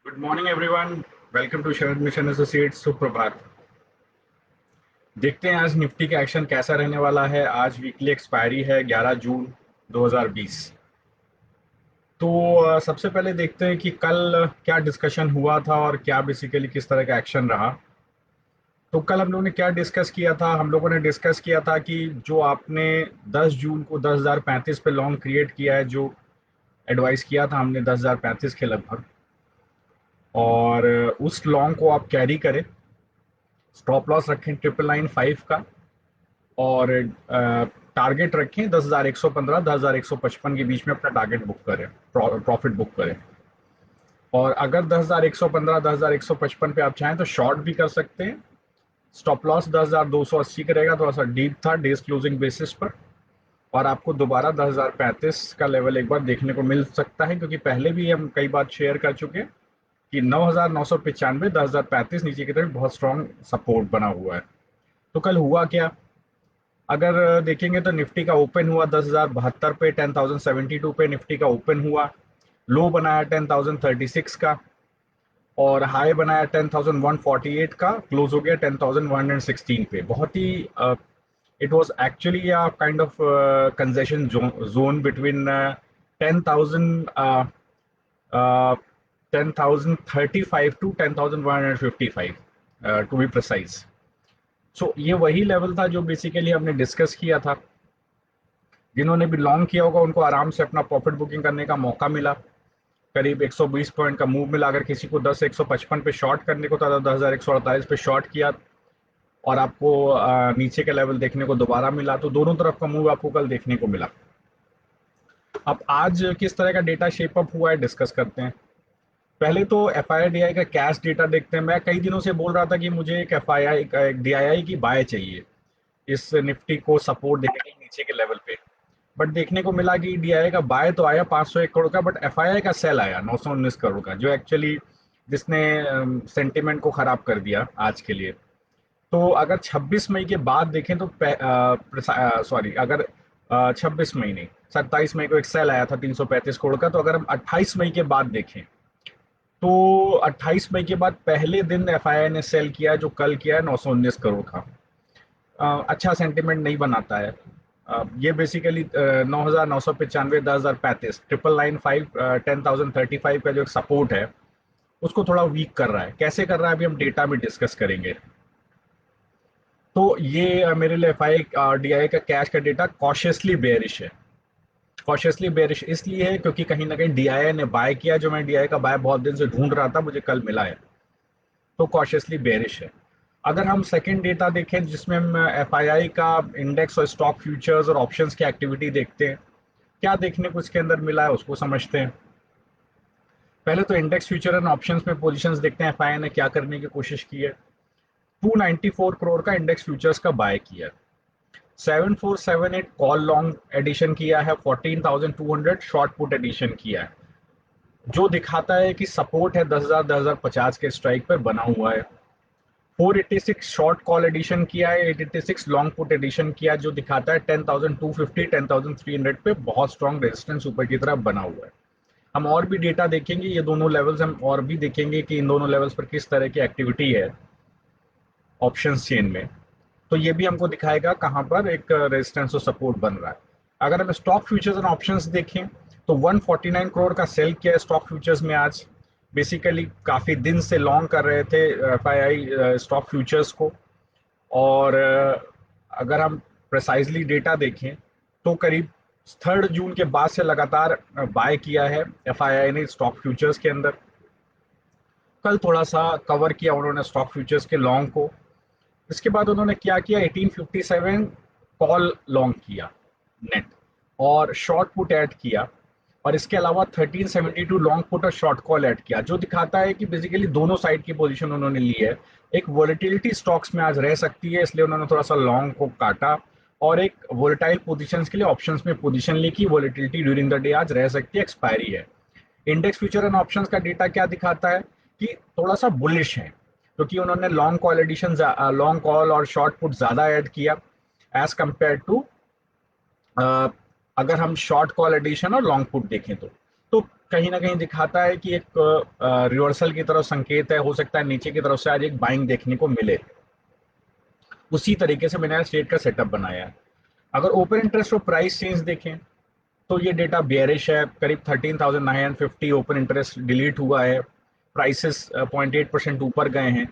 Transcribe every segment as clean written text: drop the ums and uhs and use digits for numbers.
Good morning everyone. Welcome to Sharad mission associates. सुप्रभात। देखते हैं आज निफ्टी का एक्शन कैसा रहने वाला है। आज वीकली एक्सपायरी है 11 जून 2020। तो सबसे पहले देखते हैं कि कल क्या डिस्कशन हुआ था और क्या बेसिकली किस तरह का एक्शन रहा। तो कल हम लोगों ने क्या डिस्कस किया था? हम लोगों ने डिस्कस किया था कि जो आपने 10 जून को 10,035 पे लॉन्ग क्रिएट किया है, जो एडवाइस किया था हमने 10,035 के लगभग, और उस लॉन्ग को आप कैरी करें। स्टॉप लॉस रखें 999.5 का, और टारगेट रखें 10,115 10,155 के बीच में अपना टारगेट बुक करें, प्रॉफिट बुक करें। और अगर 10,115 10,155 पे आप चाहें तो शॉर्ट भी कर सकते हैं। स्टॉप लॉस 10,280 का रहेगा, थोड़ा सा डीप था डेज क्लोजिंग बेसिस पर, और आपको दोबारा 10,035 का लेवल एक बार देखने को मिल सकता है, क्योंकि पहले भी हम कई बार शेयर कर चुके हैं कि 9,995 10,035 नीचे की तरफ बहुत स्ट्रॉन्ग सपोर्ट बना हुआ है। तो कल हुआ क्या? अगर देखेंगे तो निफ्टी का ओपन हुआ 10,072 पे, 10,072 पे निफ्टी का ओपन हुआ। लो बनाया 10,036 का, और हाई बनाया 10,148 का। क्लोज हो गया 10,116 पे। बहुत ही it was actually a kind of concession zone between 10,000 10,035 to 10,155 to be precise. So ये वही लेवल था जो बेसिकली हमने डिस्कस किया था। जिन्होंने भी लॉन्ग किया होगा उनको आराम से अपना प्रॉफिट बुकिंग करने का मौका मिला। करीब 120 पॉइंट का मूव मिला। अगर किसी को 10,155 पे शॉर्ट करने को था तो 10,148 पे शॉर्ट किया, और आपको नीचे का लेवल देखने को दोबारा मिला। तो दोनों तरफ का मूव आपको कल देखने को मिला। अब आज किस तरह का डेटा शेप अप हुआ है डिस्कस करते हैं। पहले तो एफ आई डी आई का कैश डेटा देखते हैं। मैं कई दिनों से बोल रहा था कि मुझे एक एफ आई आई एक डी आई आई की बाय चाहिए इस निफ्टी को सपोर्ट देने के नीचे के लेवल पे। बट देखने को मिला कि डीआईआई का बाय तो आया 501 करोड़ का, बट एफआईआई का सेल आया 919 करोड़ का, जो एक्चुअली जिसने सेंटिमेंट को खराब कर दिया आज के लिए। तो अगर 26 मई के बाद देखें तो सॉरी, अगर 26 मई नहीं, 27 मई को एक सेल आया था 335 करोड़ का। तो अगर हम 28 मई के बाद देखें तो 28 मई के बाद पहले दिन एफआईआई ने सेल किया है, जो कल किया है 919 करोड़ का। अच्छा सेंटिमेंट नहीं बनाता है। ये बेसिकली 9,995 10,035 9,995 10,035 का जो सपोर्ट है उसको थोड़ा वीक कर रहा है। कैसे कर रहा है अभी हम डेटा में डिस्कस करेंगे। तो ये मेरे लिए एफ आई डी आई का कैश का डेटा कॉशियसली बेयरिश है। कॉशियसली बेयरिश इसलिए है क्योंकि कहीं ना कहीं डीआईआई ने बाय किया, जो मैं डीआईआई का बाय बहुत दिन से ढूंढ रहा था, मुझे कल मिला है। तो कॉशियसली बेयरिश है। अगर हम सेकंड डेटा देखें जिसमें हम एफआईआई का इंडेक्स और स्टॉक फ्यूचर्स और ऑप्शंस की एक्टिविटी देखते हैं, क्या देखने को इसके अंदर मिला है उसको समझते हैं। पहले तो इंडेक्स फ्यूचर एंड ऑप्शंस में पोजीशंस देखते हैं एफआईआई ने क्या करने की कोशिश की है। 294 करोड़ का इंडेक्स फ्यूचर्स का बाय किया है। 7478 कॉल लॉन्ग एडिशन किया है। 14,200 शॉर्ट पुट एडिशन किया है, जो दिखाता है कि सपोर्ट है 10,000 10,050 के स्ट्राइक पर बना हुआ है। 486 शॉर्ट कॉल एडिशन किया है। 886 लॉन्ग पुट एडिशन किया है, जो दिखाता है 10,250 10,300 पे बहुत स्ट्रॉन्ग रेजिस्टेंस ऊपर की तरफ बना हुआ है। हम और भी डेटा देखेंगे, ये दोनों लेवल्स हम और भी देखेंगे कि इन दोनों लेवल्स पर किस तरह की एक्टिविटी है ऑप्शंस चेन में। तो ये भी हमको दिखाएगा कहां पर एक रेजिस्टेंस और सपोर्ट बन रहा है। अगर हम स्टॉक फ्यूचर्स एंड ऑप्शंस देखें तो 149 करोड़ का सेल किया है स्टॉक फ्यूचर्स में आज। बेसिकली काफी दिन से लॉन्ग कर रहे थे एफआईआई स्टॉक फ्यूचर्स को। और अगर हम प्रिसाइजली डेटा देखें तो करीब 3 जून के बाद से लगातार बाय किया है एफआईआई ने स्टॉक फ्यूचर्स के अंदर। कल थोड़ा सा कवर किया उन्होंने स्टॉक फ्यूचर्स के लॉन्ग को। इसके बाद उन्होंने क्या किया, 1857 कॉल लॉन्ग किया नेट, और शॉर्ट पुट ऐड किया। और इसके अलावा 1372 लॉन्ग पुट और शॉर्ट कॉल ऐड किया, जो दिखाता है कि बेसिकली दोनों साइड की पोजीशन उन्होंने ली है। एक वोलेटिलिटी स्टॉक्स में आज रह सकती है, इसलिए उन्होंने थोड़ा सा लॉन्ग को काटा, और एक वोलेटाइल पोजीशंस के लिए ऑप्शंस में पोजीशन ली कि वोलेटिलिटी ड्यूरिंग द डे आज रह सकती है, एक्सपायरी है। इंडेक्स फ्यूचर एंड ऑप्शंस का डेटा क्या दिखाता है कि थोड़ा सा बुलिश है, क्योंकि उन्होंने long call addition, long call और शॉर्ट पुट ज्यादा ऐड किया एज कंपेयर टू अगर हम शॉर्ट कॉल एडिशन और लॉन्ग पुट देखें तो। तो कहीं ना कहीं दिखाता है कि एक रिवर्सल की तरफ संकेत है, हो सकता है नीचे की तरफ से आज एक बाइंग देखने को मिले। उसी तरीके से मैंने आज ट्रेड का सेटअप बनाया है। अगर ओपन इंटरेस्ट और प्राइस चेंज देखें तो ये डेटा बेयरिश है, करीब 13,950 ओपन इंटरेस्ट डिलीट हुआ है, प्राइसेस 0.8% ऊपर गए हैं।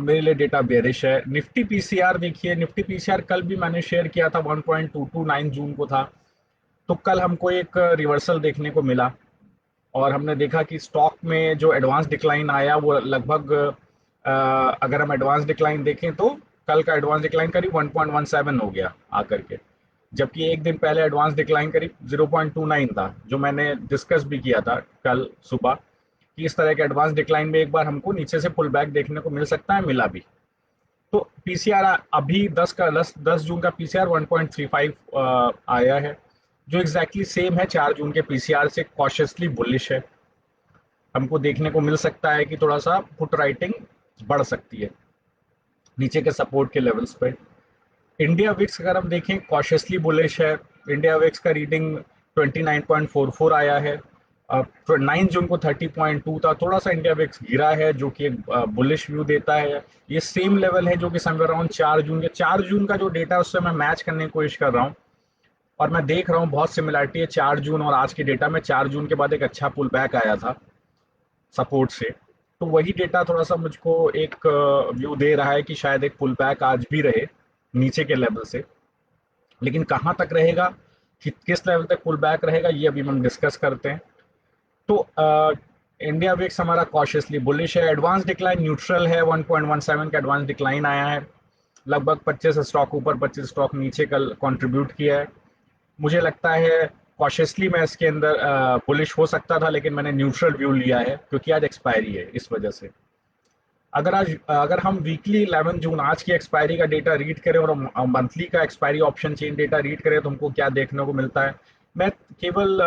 मेरे लिए डेटा बेयरिश है। निफ्टी पीसीआर देखिए, निफ्टी पीसीआर कल भी मैंने शेयर किया था, 1.229 जून को था। तो कल हमको एक रिवर्सल देखने को मिला और हमने देखा कि स्टॉक में जो एडवांस डिक्लाइन आया वो लगभग अगर हम एडवांस डिक्लाइन देखें तो कल का एडवांस डिक्लाइन करीब 1.17 हो गया आकर के, जबकि एक दिन पहले एडवांस डिक्लाइन करीब 0.29 था, जो मैंने डिस्कस भी किया था कल सुबह कि इस तरह के एडवांस डिक्लाइन में एक बार हमको नीचे से पुल बैक देखने को मिल सकता है, मिला भी। तो पीसीआर अभी 10 जून का पीसीआर 1.35 आया है, जो एग्जैक्टली सेम है 4 जून के पीसीआर से, कॉशियसली बुलिश है। हमको देखने को मिल सकता है कि थोड़ा सा पुट राइटिंग बढ़ सकती है नीचे के सपोर्ट के लेवल्स पे। इंडिया विक्स अगर हम देखें कॉशियसली बुलिश है। इंडिया विक्स का रीडिंग 29.44 आया है। 9 जून को 30.2 था, थोड़ा सा इंडिया विक्स गिरा है जो कि एक बुलिश व्यू देता है। ये सेम लेवल है जो कि समवेयर अराउंड 4 जून के, 4 जून का जो डेटा है उससे मैं मैच करने की कोशिश कर रहा हूँ और मैं देख रहा हूँ बहुत सिमिलरिटी है 4 जून और आज के डेटा में। 4 जून के बाद एक अच्छा पुल बैक आया था सपोर्ट से, तो वही डेटा थोड़ा सा मुझको एक व्यू दे रहा है कि शायद एक पुल बैक आज भी रहे नीचे के लेवल से। लेकिन कहाँ तक रहेगा, किस लेवल तक पुल बैक रहेगा, ये अभी हम डिस्कस करते हैं। तो इंडिया विक्स हमारा कॉशियसली बुलिश है। एडवांस डिक्लाइन न्यूट्रल है, 1.17 का एडवांस डिक्लाइन आया है। लगभग 25 स्टॉक ऊपर 25 स्टॉक नीचे कल कंट्रीब्यूट किया है। मुझे लगता है कॉशियसली मैं इसके अंदर बुलिश हो सकता था, लेकिन मैंने न्यूट्रल व्यू लिया है क्योंकि आज एक्सपायरी है, इस वजह से। अगर हम वीकली 11 जून आज की एक्सपायरी का डेटा रीड करें और मंथली का expiry option chain data read करें तो हमको क्या देखने को मिलता है, मैं केवल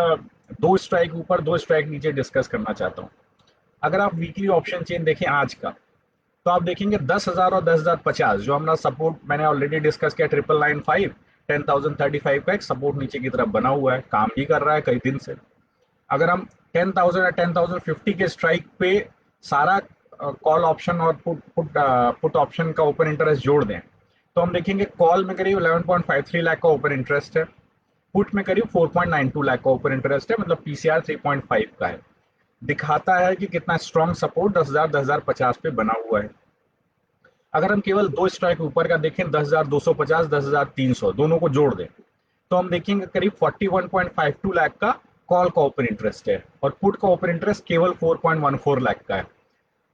2 स्ट्राइक ऊपर 2 स्ट्राइक नीचे डिस्कस करना चाहता हूँ। अगर आप वीकली ऑप्शन चेन देखें आज का, तो आप देखेंगे 10,000 और 10,050 जो हमारा सपोर्ट मैंने ऑलरेडी डिस्कस किया, 995 10,035 का एक सपोर्ट नीचे की तरफ बना हुआ है, काम भी कर रहा है कई दिन से। अगर हम 10,000 या 10,050 के स्ट्राइक पे सारा कॉल ऑप्शन और पुट ऑप्शन का ओपन इंटरेस्ट जोड़ दें तो हम देखेंगे कॉल में करीब 11.53 लाख का ओपन इंटरेस्ट है, पुट में करीब 4.92 लाख का ओपन इंटरेस्ट है, मतलब पीसीआर 3.5 का है। दिखाता है कि कितना स्ट्रॉन्ग सपोर्ट 10,000 10,050 पे बना हुआ है। अगर हम केवल 2 स्ट्राइक ऊपर का देखें, 10,250 10,300 दोनों को जोड़ दें तो हम देखेंगे करीब 41.52 लाख का कॉल का ओपन इंटरेस्ट है और पुट का ओपन इंटरेस्ट केवल 4.14 लाख का है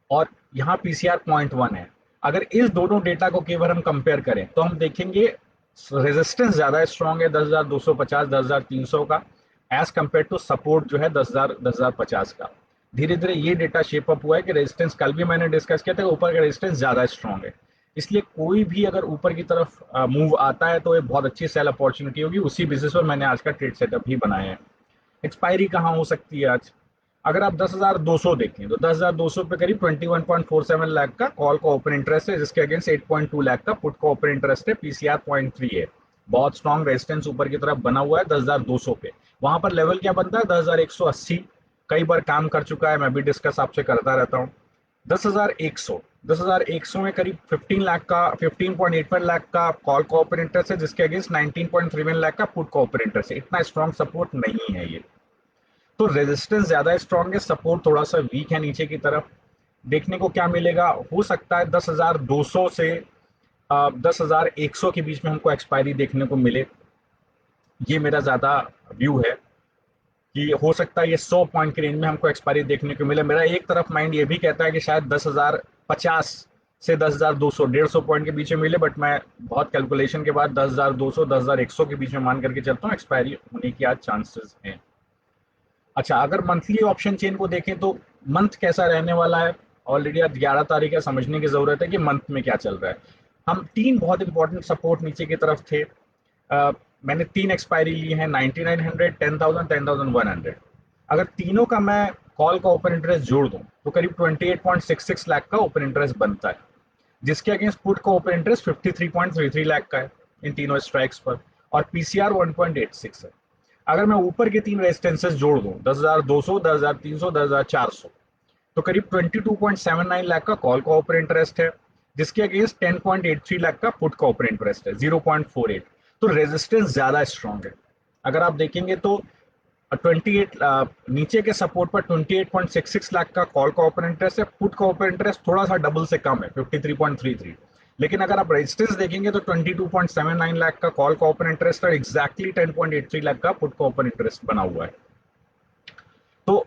और यहाँ पीसीआर 0.1 है। अगर इस दोनों डेटा को केवल हम कंपेयर करें तो हम देखेंगे रेजिस्टेंस ज्यादा स्ट्रॉन्ग है 10,250 10,300 का एज कंपेयर टू सपोर्ट जो है 10,000 10,050 का। धीरे धीरे ये डेटा शेप अप हुआ है कि रेजिस्टेंस कल भी मैंने डिस्कस किया था, ऊपर का रेजिस्टेंस ज्यादा स्ट्रॉन्ग है। इसलिए कोई भी अगर ऊपर की तरफ मूव आता है तो ये बहुत अच्छी सेल अपॉर्चुनिटी होगी। उसी बेसिस पर मैंने आज का ट्रेड सेटअप भी बनाया है। एक्सपायरी कहाँ हो सकती है आज, अगर आप 10,200 देखें तो 10,200 पे करीब 21.47 लाख का कॉल का ओपन इंटरेस्ट है, जिसके अगेंस्ट 8.2 लाख का पुट का ओपन इंटरेस्ट है, पीसीआर 0.3 है। बहुत स्ट्रॉन्ग रेजिस्टेंस ऊपर की तरफ बना हुआ है 10,200 पे। वहां पर लेवल क्या बनता है 10,180, कई बार काम कर चुका है, मैं भी डिस्कस आपसे करता रहता हूँ। 10,100 10,100 में करीब 15 लाख का 15.81 लाख का कॉल का ओपन इंटरेस्ट है, जिसके अगेंस्ट 19.31 लाख का पुट का ओपन इंटरेस्ट है। इतना स्ट्रॉन्ग सपोर्ट नहीं है ये, तो रेजिस्टेंस ज्यादा स्ट्रॉन्ग है, सपोर्ट थोड़ा सा वीक है नीचे की तरफ। देखने को क्या मिलेगा, हो सकता है 10,200 से 10,100 के बीच में हमको एक्सपायरी देखने को मिले। ये मेरा ज्यादा व्यू है कि हो सकता है ये 100 पॉइंट के रेंज में हमको एक्सपायरी देखने को मिले। मेरा एक तरफ माइंड ये भी कहता है कि शायद 10,050 से 10,200 150 पॉइंट के बीच में मिले, बट मैं बहुत कैलकुलेशन के बाद 10,200 10,100 के बीच में मान करके चलता हूँ, एक्सपायरी होने की आज चांसेस हैं। अच्छा, अगर मंथली ऑप्शन चेन को देखें तो मंथ कैसा रहने वाला है, ऑलरेडी आज 11 तारीख है, समझने की जरूरत है कि मंथ में क्या चल रहा है। हम 3 बहुत इंपॉर्टेंट सपोर्ट नीचे की तरफ थे। मैंने 3 एक्सपायरी ली है, 9900 10,000 10,100। अगर तीनों का मैं कॉल का ओपन इंटरेस्ट जोड़ दूं तो करीब 28.66 लाख का ओपन इंटरेस्ट बनता है, जिसके अगेंस्ट पुट का ओपन इंटरेस्ट 53.33 लाख का है इन तीनों स्ट्राइक्स पर, और पीसीआर 1.86 है। अगर मैं ऊपर के तीन रेजिस्टेंसेस जोड़ दूं 10,200, 10,300, 10,400, तो करीब 22.79 लाख का कॉल का ओपन इंटरेस्ट है, जिसके अगेंस्ट 10.83 लाख का पुट का ओपन इंटरेस्ट है 0.48। तो रेजिस्टेंस ज्यादा स्ट्रांग है। अगर आप देखेंगे तो 28 नीचे के सपोर्ट पर 28.66 लाख का कॉल का ओपन इंटरेस्ट है, पुट का ओपन इंटरेस्ट थोड़ा सा डबल से कम है 53.33। लेकिन अगर आप रेजिस्टेंस देखेंगे तो 22.79 लाख का कॉल का ओपन इंटरेस्ट और एग्जैक्टली 10.83 लाख का पुट का ओपन इंटरेस्ट बना हुआ है। तो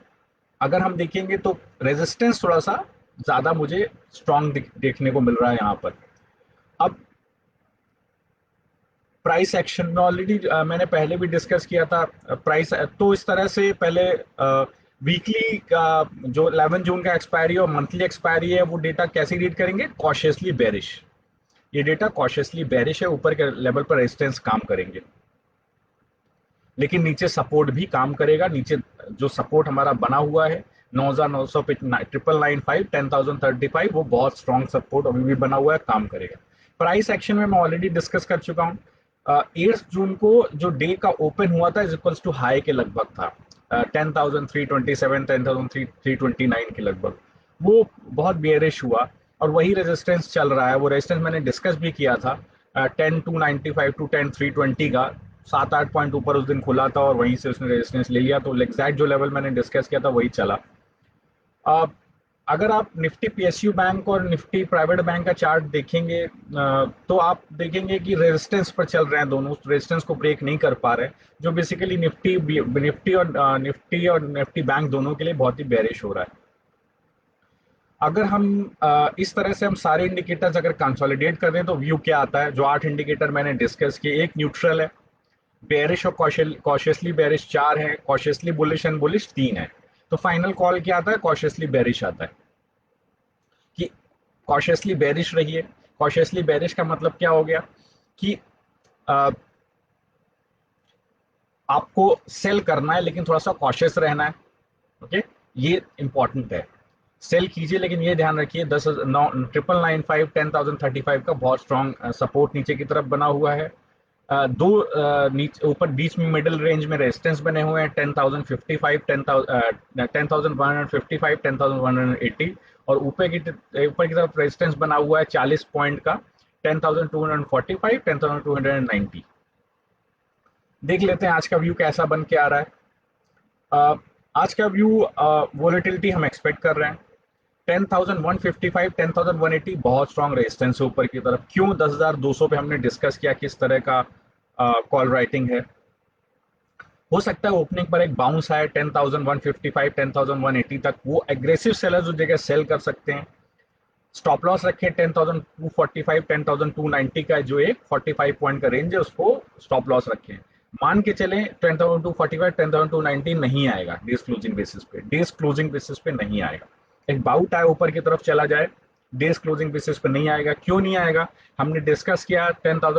अगर हम देखेंगे तो रेजिस्टेंस थोड़ा सा ज्यादा मुझे स्ट्रांग देखने को मिल रहा है यहाँ पर। अब प्राइस एक्शन में ऑलरेडी मैंने पहले भी डिस्कस किया था प्राइस। तो इस तरह से पहले वीकली का जो 11 जून का एक्सपायरी और मंथली एक्सपायरी है वो डेटा कैसे रीड करेंगे, कॉशियसली बेरिश। ये डेटा कॉशियसली बेरिश है, ऊपर के लेवल पर रेजिस्टेंस काम करेंगे लेकिन नीचे सपोर्ट भी काम करेगा। नीचे जो सपोर्ट हमारा बना हुआ है 9,900 पे 9,995 10,035 वो बहुत स्ट्रॉन्ग सपोर्ट अभी भी बना हुआ है, काम करेगा। प्राइस एक्शन में मैं ऑलरेडी डिस्कस कर चुका हूँ। 8 जून को जो डे का ओपन हुआ था इज इक्वल्स टू हाई के लगभग था 10,327 10,329 के लगभग, वो बहुत बेयरिश हुआ और वही रेजिस्टेंस चल रहा है। वो रेजिस्टेंस मैंने डिस्कस भी किया था 10,295 टू 10,320 का, 7-8 पॉइंट ऊपर उस दिन खुला था और वहीं से उसने रेजिस्टेंस ले लिया। तो एग्जैक्ट जो लेवल मैंने डिस्कस किया था वही चला। अब अगर आप निफ्टी पीएसयू बैंक और निफ्टी प्राइवेट बैंक का चार्ट देखेंगे तो आप देखेंगे कि रेजिस्टेंस पर चल रहे हैं दोनों, रेजिस्टेंस को ब्रेक नहीं कर पा रहे, जो बेसिकली निफ्टी और निफ्टी बैंक दोनों के लिए बहुत ही बेरिश हो रहा है। अगर हम इस तरह से हम सारे इंडिकेटर्स अगर कंसोलिडेट कर दें तो व्यू क्या आता है। जो 8 इंडिकेटर मैंने डिस्कस किए, एक न्यूट्रल है, बेरिश और कॉशियसली बेरिश 4 है, कॉशियसली बुलिश एंड बुलिश 3 है। तो फाइनल कॉल क्या आता है, कॉशियसली बेरिश आता है कि कॉशियसली बेरिश रहिए। कॉशियसली बेरिश का मतलब क्या हो गया कि आ, आपको सेल करना है लेकिन थोड़ा सा कॉशियस रहना है। ओके, ये इंपॉर्टेंट है। सेल कीजिए लेकिन ये ध्यान रखिए 9,995 10,035 का बहुत स्ट्रॉन्ग सपोर्ट नीचे की तरफ बना हुआ है। दो नीचे ऊपर बीच में मिडिल रेंज में रेजिस्टेंस बने हुए हैं 10,055 10,155 10,180 और ऊपर की तरफ रेजिस्टेंस बना हुआ है 40 पॉइंट का 10,245 10,290। देख लेते हैं आज का व्यू कैसा बन के आ रहा है। आज का व्यू वोलेटिलिटी हम एक्सपेक्ट कर रहे हैं 10,155 10,180 बहुत स्ट्रॉन्ग रेजिस्टेंस है ऊपर की तरफ। क्यों 10,200 पे हमने डिस्कस किया किस तरह का कॉल राइटिंग है। हो सकता है ओपनिंग पर एक बाउंस आए 10,155 10,180 तक, वो एग्रेसिव सेलर्स उस जगह सेल कर सकते हैं। स्टॉप लॉस रखें 10,245 10,290 का जो एक 45 पॉइंट का रेंज है उसको स्टॉप लॉस रखें। मान के चलें 10,245 10,290 नहीं आएगा डेज क्लोजिंग बेसिस पे, डेज क्लोजिंग बेसिस पे नहीं आएगा। एक बाउट आए ऊपर की तरफ चला जाए, डेज क्लोजिंग बेसिस पे नहीं आएगा। क्यों नहीं आएगा, हमने डिस्कस किया 10,000